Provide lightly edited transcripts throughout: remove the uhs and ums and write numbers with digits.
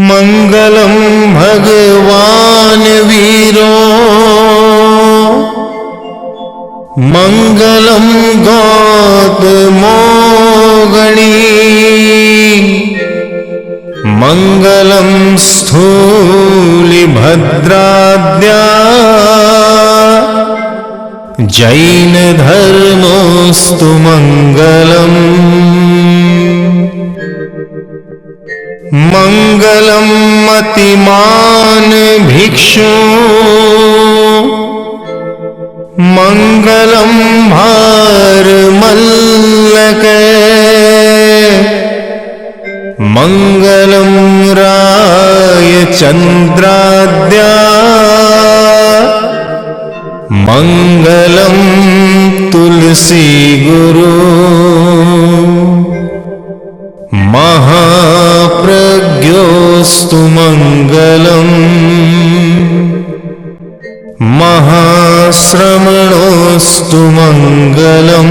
मंगलम भगवान वीरो मंगलम गौतमो गणी मंगलम स्थूलिभद्राद्या जैन धर्मोस्तु मंगलम मंगलम मतिमान भिक्षु मंगलम भारमल्लक मंगलम राय चंद्राद्या मंगलम तुलसी गुरु महाप्रज्ञोस्तु मंगलम महाश्रमणोस्तु मंगलम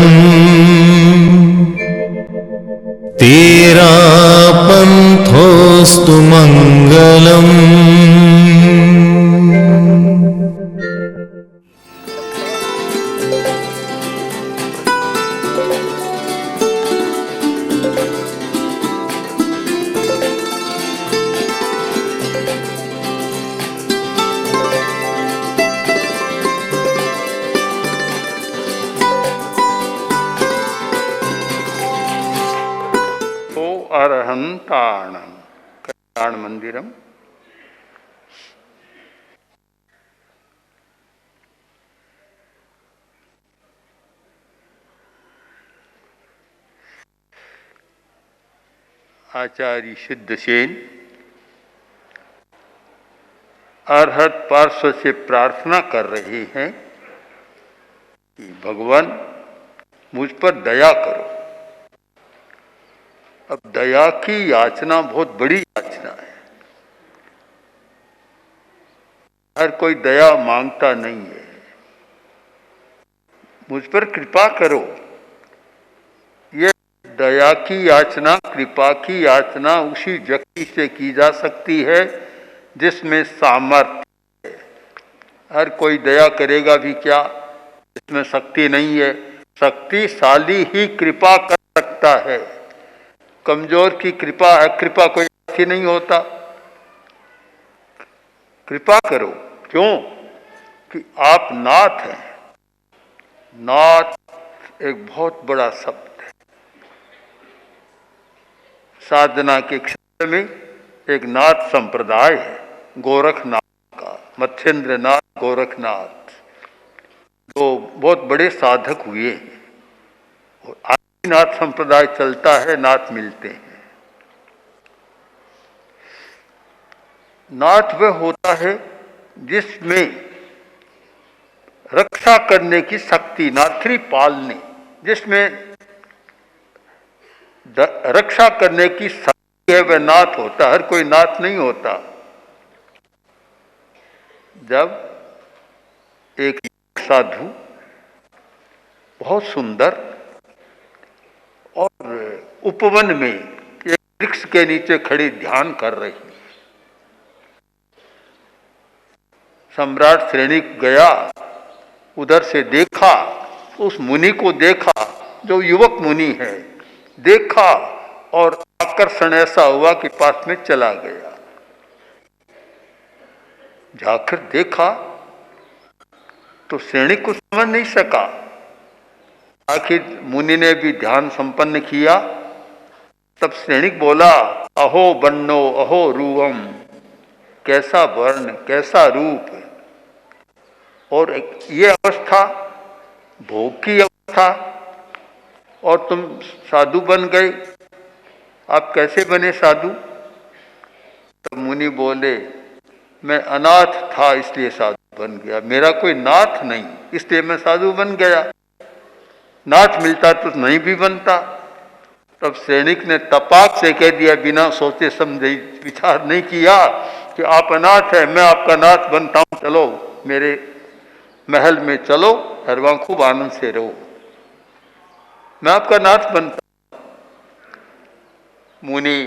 तेरापंथोस्तु मंगलम। अरहंताणं कल्याण मंदिरम। आचार्य सिद्धसेन अरहत पार्श्व से प्रार्थना कर रहे हैं कि भगवान मुझ पर दया करो। अब दया की याचना बहुत बड़ी याचना है। हर कोई दया मांगता नहीं है। मुझ पर कृपा करो, ये दया की याचना, कृपा की याचना उसी व्यक्ति से की जा सकती है जिसमें सामर्थ्य है। हर कोई दया करेगा भी क्या, इसमें शक्ति नहीं है। शक्तिशाली ही कृपा कर सकता है। कमजोर की कृपा है, कृपा कोई अच्छी नहीं होता। कृपा करो, क्यों कि आप नाथ हैं। नाथ एक बहुत बड़ा शब्द है। साधना के क्षेत्र में एक नाथ संप्रदाय है, गोरखनाथ का, मत्स्येंद्रनाथ, गोरखनाथ, जो बहुत बड़े साधक हुए हैं। और नाथ संप्रदाय चलता है, नाथ मिलते हैं। नाथ वह होता है जिसमें रक्षा करने की शक्ति, नाथरी पालने, जिसमें रक्षा करने की शक्ति है, वह नाथ होता। हर कोई नाथ नहीं होता। जब एक साधु बहुत सुंदर और उपवन में एक वृक्ष के नीचे खड़ी ध्यान कर रही, सम्राट श्रेणिक गया, उधर से देखा, उस मुनि को देखा जो युवक मुनि है, देखा और आकर्षण ऐसा हुआ कि पास में चला गया। जाकर देखा तो श्रेणिक को समझ नहीं सका। आखिर मुनि ने भी ध्यान संपन्न किया। तब श्रेणिक बोला, अहो बन्नो अहो रूपम, कैसा वर्ण, कैसा रूप। और ये अवस्था भोग की अवस्था, और तुम साधु बन गए। आप कैसे बने साधु? तब मुनि बोले, मैं अनाथ था इसलिए साधु बन गया। मेरा कोई नाथ नहीं, इसलिए मैं साधु बन गया। नाथ मिलता तो नहीं भी बनता। तब सैनिक ने तपाक से कह दिया, बिना सोचे समझे, विचार नहीं किया कि आप अनाथ हैं, मैं आपका नाथ बनता हूं, चलो मेरे महल में चलो, हर वहां खूब आनंद से रहो, मैं आपका नाथ बनता। मुनि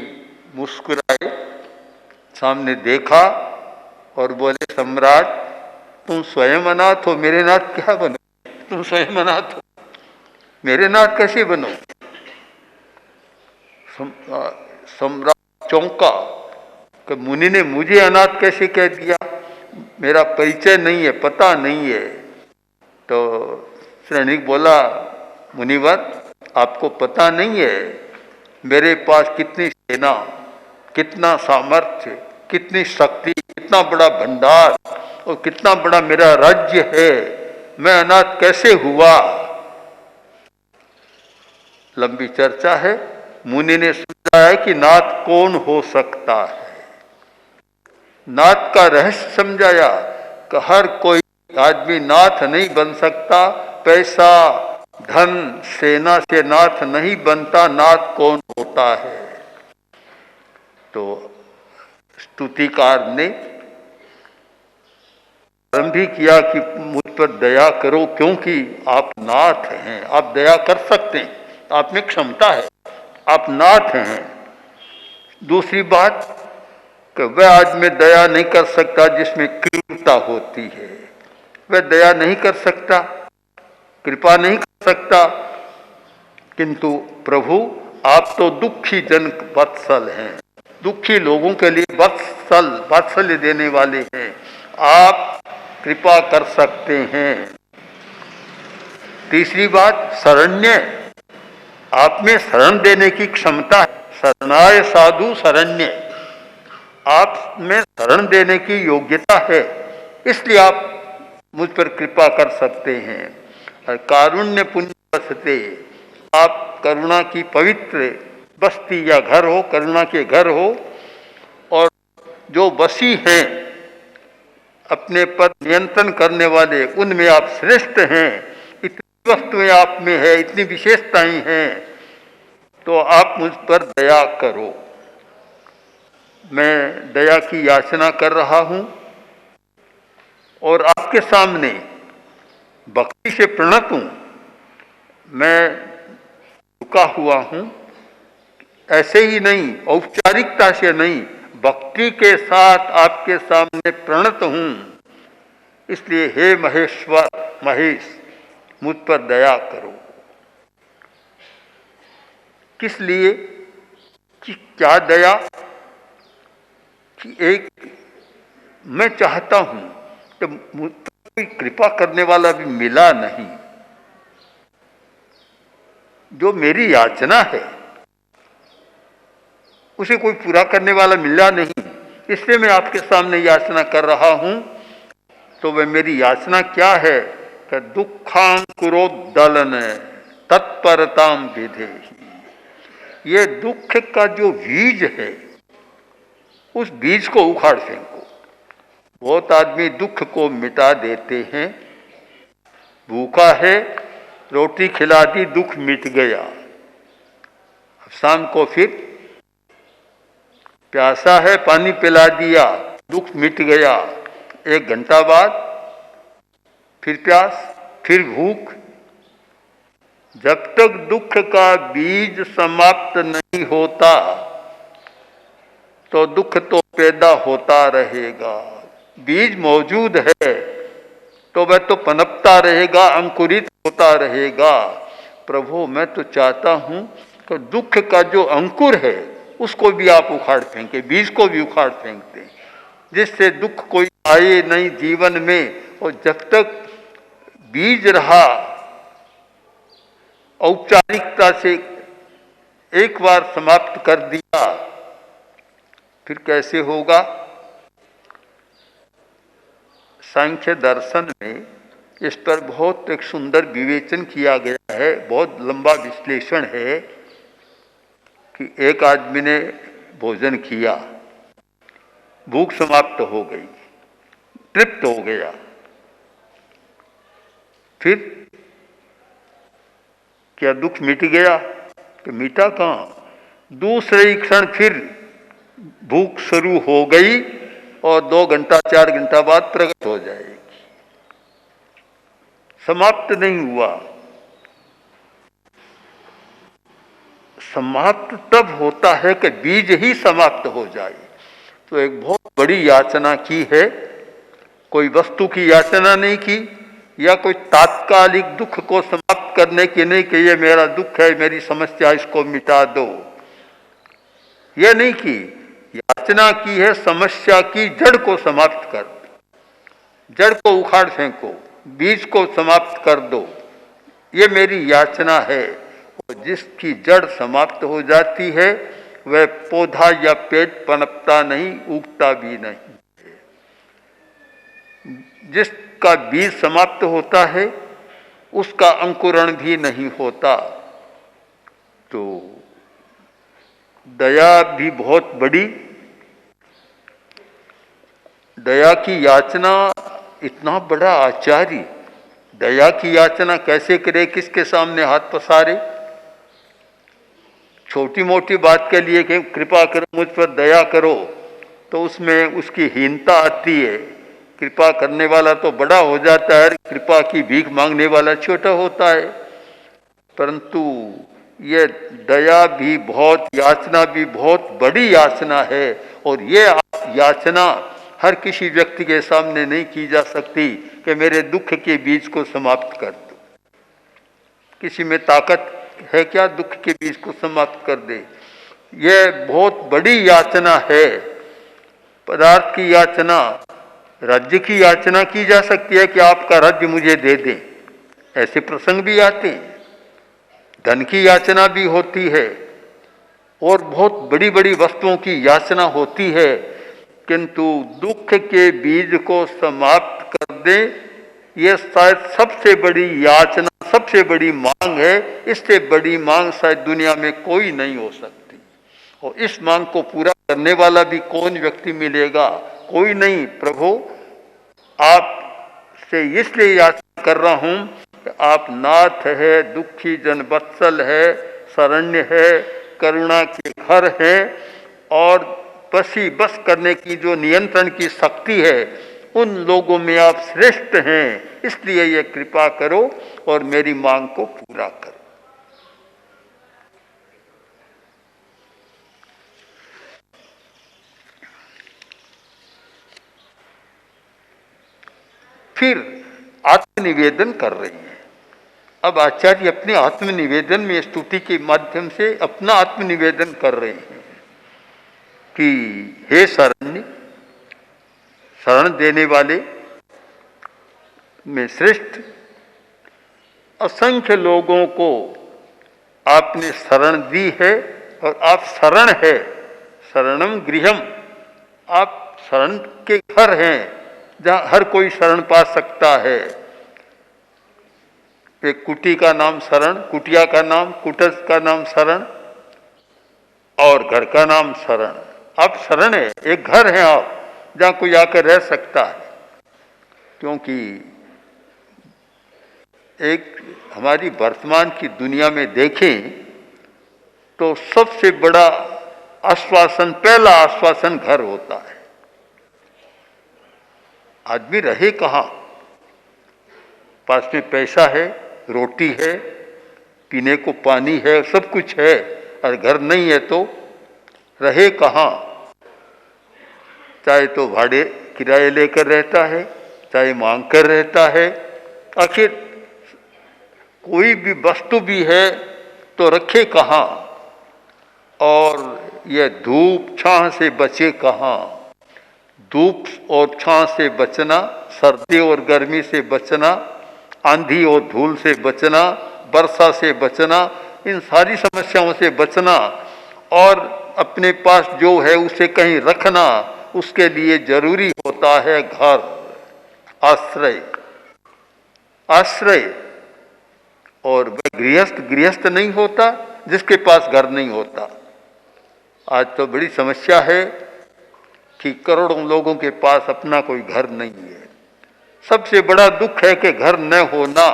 मुस्कुराए, सामने देखा और बोले, सम्राट तुम स्वयं अनाथ हो, मेरे नाथ क्या बनो? तुम स्वयं अनाथ हो, मेरे नाथ कैसे बनो? सम्राट चौंका कि मुनि ने मुझे अनाथ कैसे कह दिया, मेरा परिचय नहीं है, पता नहीं है। तो सैनिक बोला, मुनिवर आपको पता नहीं है मेरे पास कितनी सेना, कितना सामर्थ्य, कितनी शक्ति, कितना बड़ा भंडार और कितना बड़ा मेरा राज्य है, मैं अनाथ कैसे हुआ? लंबी चर्चा है। मुनि ने समझाया कि नाथ कौन हो सकता है, नाथ का रहस्य समझाया कि हर कोई आदमी नाथ नहीं बन सकता, पैसा धन सेना से नाथ नहीं बनता, नाथ कौन होता है? तो स्तुतिकार ने आरंभ भी किया कि मुझ पर दया करो, क्योंकि आप नाथ हैं, आप दया कर सकते हैं, आप में क्षमता है, आप नाथ हैं। दूसरी बात कि वह आदमी दया नहीं कर सकता जिसमें क्रूरता होती है, वह दया नहीं कर सकता, कृपा नहीं कर सकता। किंतु प्रभु आप तो दुखी जन वत्सल हैं, दुखी लोगों के लिए वात्सल्य देने वाले हैं, आप कृपा कर सकते हैं। तीसरी बात, शरण्य, आप में शरण देने की क्षमता है, शरणाय साधु शरण्य, आप में शरण देने की योग्यता है, इसलिए आप मुझ पर कृपा कर सकते हैं। और कारुण्य पुण्य बसते, आप करुणा की पवित्र बस्ती या घर हो, करुणा के घर हो, और जो बसी हैं अपने पर नियंत्रण करने वाले, उनमें आप श्रेष्ठ हैं, इतनी वस्तुएं आप में है, इतनी विशेषताएं हैं, तो आप मुझ पर दया करो। मैं दया की याचना कर रहा हूं और आपके सामने भक्ति से प्रणत हूं, मैं झुका हुआ हूं, ऐसे ही नहीं, औपचारिकता से नहीं, भक्ति के साथ आपके सामने प्रणत हूं। इसलिए हे महेश्वर महेश, मुझ पर दया करो। किस लिए? कि क्या दया? कि एक मैं चाहता हूं कि मुझ पर कोई कृपा करने वाला भी मिला नहीं, जो मेरी याचना है उसे कोई पूरा करने वाला मिला नहीं, इसलिए मैं आपके सामने याचना कर रहा हूं। तो वह मेरी याचना क्या है कि दुखांकुरोद्दलन तत्परताम विधे, ये दुख का जो बीज है उस बीज को उखाड़ फेंको। बहुत आदमी दुख को मिटा देते हैं, भूखा है रोटी खिला दी, दुख मिट गया, शाम को फिर प्यासा है पानी पिला दिया, दुख मिट गया, एक घंटा बाद फिर प्यास, फिर भूख। जब तक दुख का बीज समाप्त नहीं होता तो दुख तो पैदा होता रहेगा। बीज मौजूद है तो वह तो पनपता रहेगा, अंकुरित होता रहेगा। प्रभु मैं तो चाहता हूं कि दुख का जो अंकुर है उसको भी आप उखाड़ फेंके, बीज को भी उखाड़ फेंकते, जिससे दुख कोई आए नहीं जीवन में। और जब तक बीज रहा, औपचारिकता से एक बार समाप्त कर दिया, फिर कैसे होगा? सांख्य दर्शन में इस पर बहुत एक सुंदर विवेचन किया गया है, बहुत लंबा विश्लेषण है कि एक आदमी ने भोजन किया, भूख समाप्त हो गई, तृप्त हो गया, फिर क्या दुख मिट गया? कि मिटा कहाँ, दूसरे ही क्षण फिर भूख शुरू हो गई और 2 घंटा 4 घंटा बाद प्रकट हो जाएगी, समाप्त नहीं हुआ। समाप्त तब होता है कि बीज ही समाप्त हो जाए। तो एक बहुत बड़ी याचना की है, कोई वस्तु की याचना नहीं की, या कोई तात्कालिक दुख को समाप्त करने की नहीं कि ये मेरा दुख है, मेरी समस्या, इसको मिटा दो, ये नहीं की। याचना की है समस्या की जड़ को समाप्त कर दो, जड़ को उखाड़ फेंको, बीज को समाप्त कर दो, ये मेरी याचना है। और जिसकी जड़ समाप्त हो जाती है वह पौधा या पेड़ पनपता नहीं, उगता भी नहीं। जिसका बीज समाप्त होता है उसका अंकुरण भी नहीं होता। तो दया भी बहुत बड़ी, दया की याचना, इतना बड़ा आचार्य दया की याचना कैसे करे, किसके सामने हाथ पसारे? छोटी मोटी बात के लिए कि कृपा करो, मुझ पर दया करो, तो उसमें उसकी हीनता आती है। कृपा करने वाला तो बड़ा हो जाता है, कृपा की भीख मांगने वाला छोटा होता है। परंतु ये दया भी बहुत, याचना भी बहुत बड़ी याचना है। और ये याचना हर किसी व्यक्ति के सामने नहीं की जा सकती कि मेरे दुख के बीज को समाप्त कर दो। किसी में ताकत है क्या दुख के बीज को समाप्त कर दे? यह बहुत बड़ी याचना है। पदार्थ की याचना, राज्य की याचना की जा सकती है कि आपका राज्य मुझे दे दें, ऐसे प्रसंग भी आते हैं। धन की याचना भी होती है और बहुत बड़ी बड़ी वस्तुओं की याचना होती है, किंतु दुख के बीज को समाप्त कर दे, यह शायद सबसे बड़ी याचना, सबसे बड़ी मांग है। इससे बड़ी मांग शायद दुनिया में कोई नहीं हो सकती। और इस मांग को पूरा करने वाला भी कौन व्यक्ति मिलेगा? कोई नहीं। प्रभु, आपसे इसलिए याचना कर रहा हूं कि आप नाथ है, दुखी जन वत्सल है, शरण्य है, करुणा के घर है, और बसी बस करने की जो नियंत्रण की शक्ति है, उन लोगों में आप श्रेष्ठ हैं। इसलिए ये कृपा करो और मेरी मांग को पूरा करो। फिर आत्मनिवेदन कर रही हैं। अब आचार्य अपने आत्मनिवेदन में, स्तुति के माध्यम से अपना आत्मनिवेदन कर रहे हैं कि हे शरण्य, शरण देने वाले में श्रेष्ठ, असंख्य लोगों को आपने शरण दी है और आप शरण है। शरणम गृहम, आप शरण के घर हैं जहां हर कोई शरण पा सकता है। एक कुटी का नाम शरण, कुटिया का नाम, कुटस का नाम शरण, और घर का नाम शरण। आप शरण है, एक घर है आप जहां कोई आकर रह सकता है। क्योंकि एक हमारी वर्तमान की दुनिया में देखें तो सबसे बड़ा आश्वासन, पहला आश्वासन घर होता है। आदमी रहे कहाँ? पास में पैसा है, रोटी है, पीने को पानी है, सब कुछ है, और घर नहीं है तो रहे कहाँ? चाहे तो भाड़े किराए लेकर रहता है, चाहे मांग कर रहता है। आखिर कोई भी वस्तु भी है तो रखे कहाँ? और यह धूप छाह से बचे कहाँ? धूप और छाह से बचना, सर्दी और गर्मी से बचना, आंधी और धूल से बचना, वर्षा से बचना, इन सारी समस्याओं से बचना, और अपने पास जो है उसे कहीं रखना, उसके लिए जरूरी होता है घर, आश्रय। आश्रय। और वह गृहस्थ गृहस्थ नहीं होता जिसके पास घर नहीं होता। आज तो बड़ी समस्या है कि करोड़ों लोगों के पास अपना कोई घर नहीं है। सबसे बड़ा दुख है कि घर न होना,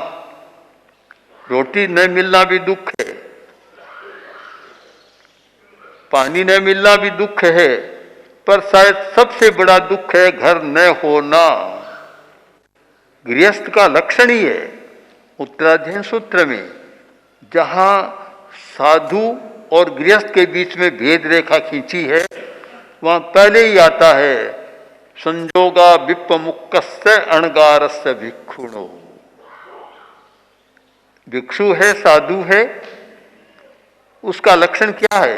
रोटी न मिलना भी दुख है, पानी न मिलना भी दुख है, पर शायद सबसे बड़ा दुख है घर न होना। गृहस्थ का लक्षण ही है। उत्तराध्ययन सूत्र में जहां साधु और गृहस्थ के बीच में भेद रेखा खींची है, वहां पहले ही आता है संजोगा विप्पमुक्कस्य अणगारस्य भिक्षुणो। भिक्षु है, साधु है, उसका लक्षण क्या है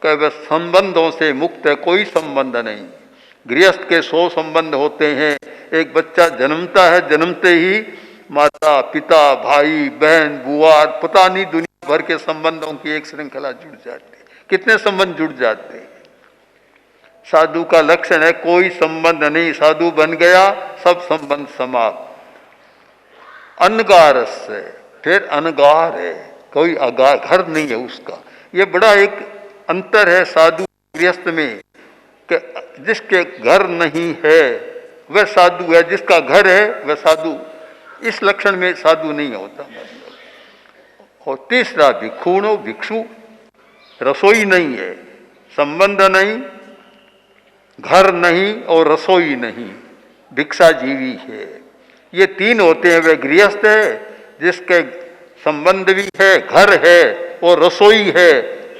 कि वह संबंधों से मुक्त है, कोई संबंध नहीं। गृहस्थ के 100 संबंध होते हैं। एक बच्चा जन्मता है, जन्मते ही माता पिता भाई बहन बुआ पता नहीं दुनिया भर के संबंधों की एक श्रृंखला जुड़ जाती है। कितने संबंध जुड़ जाते हैं। साधु का लक्षण है कोई संबंध नहीं, साधु बन गया सब संबंध समाप्त। अनगारस है, फिर अनगार है, कोई घर नहीं है उसका। ये बड़ा एक अंतर है साधु गृहस्थ में कि जिसके घर नहीं है वह साधु है, जिसका घर है वह साधु। इस लक्षण में साधु नहीं होता। और तीसरा भिक्षुणो, भिक्षु रसोई नहीं है, संबंध नहीं, घर नहीं और रसोई नहीं, भिक्षा जीवी है। ये 3 होते हैं। वह गृहस्थ है जिसके संबंध भी है, घर है और रसोई है,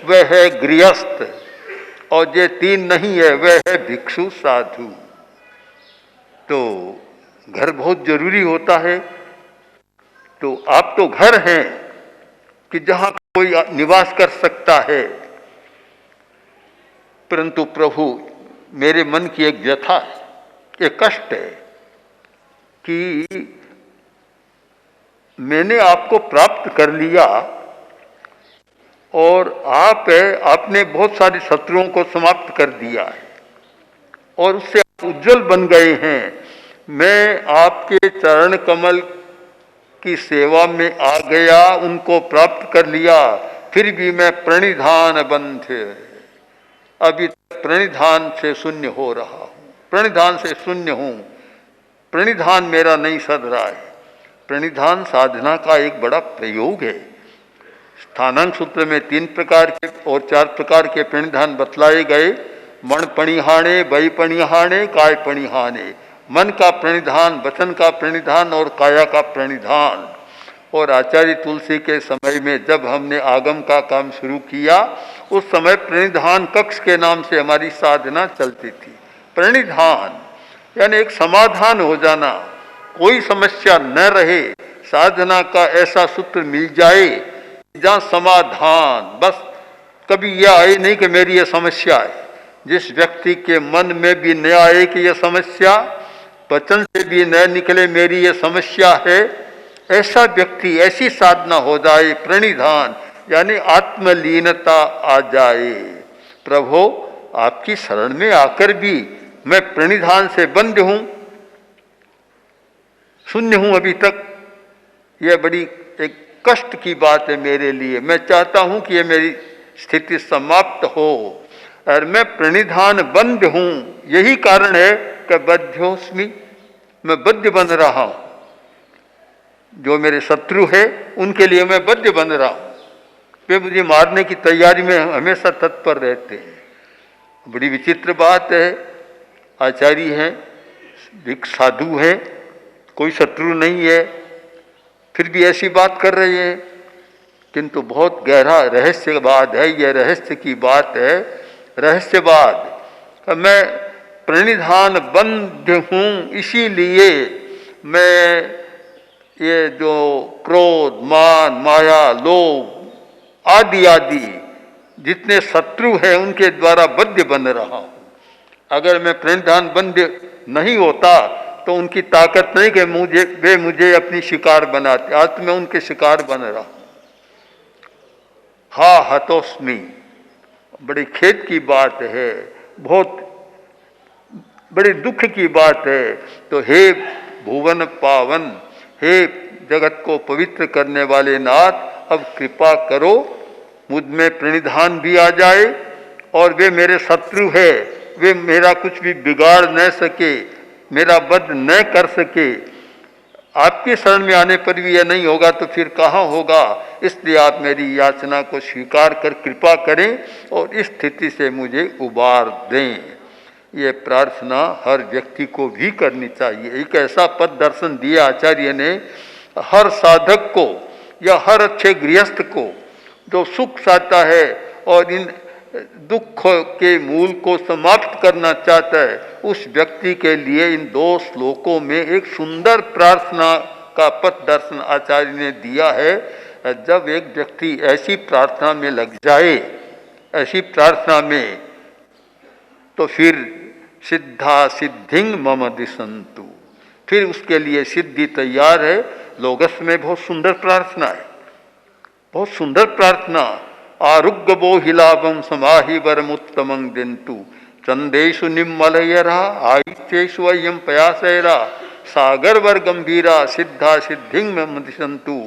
वह है गृहस्थ। और ये 3 नहीं है, वह है भिक्षु साधु। तो घर बहुत जरूरी होता है। तो आप तो घर हैं कि जहां कोई निवास कर सकता है, परंतु प्रभु मेरे मन की एक व्यथा है, एक कष्ट है कि मैंने आपको प्राप्त कर लिया और आपने बहुत सारे शत्रुओं को समाप्त कर दिया है और उससे आप उज्जवल बन गए हैं। मैं आपके चरण कमल की सेवा में आ गया, उनको प्राप्त कर लिया, फिर भी मैं प्रणिधान बंध, अभी प्रणिधान से शून्य हो रहा हूं, प्रणिधान से शून्य हूं। प्रणिधान मेरा नहीं सध रहा है। प्रणिधान साधना का एक बड़ा प्रयोग है। स्थानांक सूत्र में 3 प्रकार के और 4 प्रकार के प्रणिधान बतलाए गए। मन पणिहाणे, वै पणिहाणे, काय पणिहाणे। मन का प्रणिधान, वचन का प्रणिधान और काया का प्रणिधान। और आचार्य तुलसी के समय में जब हमने आगम का काम शुरू किया, उस समय प्रणिधान कक्ष के नाम से हमारी साधना चलती थी। प्रणिधान यानी एक समाधान हो जाना, कोई समस्या न रहे, साधना का ऐसा सूत्र मिल जाए जहाँ समाधान, बस कभी यह आए नहीं कि मेरी यह समस्या है। जिस व्यक्ति के मन में भी न आए कि यह समस्या, वचन से भी न निकले मेरी यह समस्या है, ऐसा व्यक्ति, ऐसी साधना हो जाए, प्रणिधान यानी आत्मलीनता आ जाए। प्रभु आपकी शरण में आकर भी मैं प्रणिधान से बंध हूं, शून्य हूं अभी तक। यह बड़ी एक कष्ट की बात है मेरे लिए। मैं चाहता हूं कि यह मेरी स्थिति समाप्त हो और मैं प्रणिधान बंध हूं। यही कारण है कि बद्ध्योस्मि, मैं बद्ध बन रहा हूं। जो मेरे शत्रु है उनके लिए मैं बद्ध बन रहा हूं। वे मुझे मारने की तैयारी में हमेशा तत्पर रहते हैं। बड़ी विचित्र बात है। आचार्य हैं, एक साधु है, कोई शत्रु नहीं है, फिर भी ऐसी बात कर रहे हैं। किंतु बहुत गहरा रहस्यवाद है, यह रहस्य की बात है। रहस्यवाद, मैं प्रणिधान बंध हूँ, इसीलिए मैं ये जो क्रोध मान माया लोभ आदि आदि जितने शत्रु हैं उनके द्वारा बद्ध बन रहा हूँ। अगर मैं प्रणिधान बंध नहीं होता तो उनकी ताकत नहीं कि वे मुझे अपनी शिकार बनाते। आज मैं उनके शिकार बन रहा हूं। हा हतोस्मि, बड़ी खेद की बात है, बहुत बड़े दुख की बात है। तो हे भुवन पावन, हे जगत को पवित्र करने वाले नाथ, अब कृपा करो, मुझ में प्रणिधान भी आ जाए और वे मेरे शत्रु है, वे मेरा कुछ भी बिगाड़ न सके, मेरा वध न कर सके। आपके शरण में आने पर भी यह नहीं होगा तो फिर कहाँ होगा। इसलिए आप मेरी याचना को स्वीकार कर कृपा करें और इस स्थिति से मुझे उबार दें। ये प्रार्थना हर व्यक्ति को भी करनी चाहिए। एक ऐसा पद दर्शन दिया आचार्य ने हर साधक को या हर अच्छे गृहस्थ को जो सुख चाहता है और इन दुख के मूल को समाप्त करना चाहता है, उस व्यक्ति के लिए इन 2 श्लोकों में एक सुंदर प्रार्थना का पथ दर्शन आचार्य ने दिया है। जब एक व्यक्ति ऐसी प्रार्थना में लग जाए, ऐसी प्रार्थना में, तो फिर सिद्धा सिद्धिंग मम दिशंतु, फिर उसके लिए सिद्धि तैयार है। लोगस में बहुत सुंदर प्रार्थना है, बहुत सुंदर प्रार्थना। आरुग्य बोहिलाभम समाहि वरमुत्तमं दिंतु चंदेशु निम्मलयरा आयुष्येषु अयम पयासैरा सागर वर गंभीरा सिद्धा सिद्धिंग मम दिशंतु।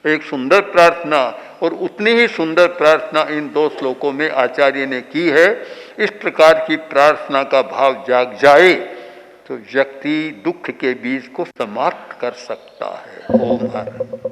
एक सुंदर प्रार्थना, और उतनी ही सुंदर प्रार्थना इन 2 श्लोकों में आचार्य ने की है। इस प्रकार की प्रार्थना का भाव जाग जाए तो व्यक्ति दुख के बीज को समाप्त कर सकता है। ओम हर।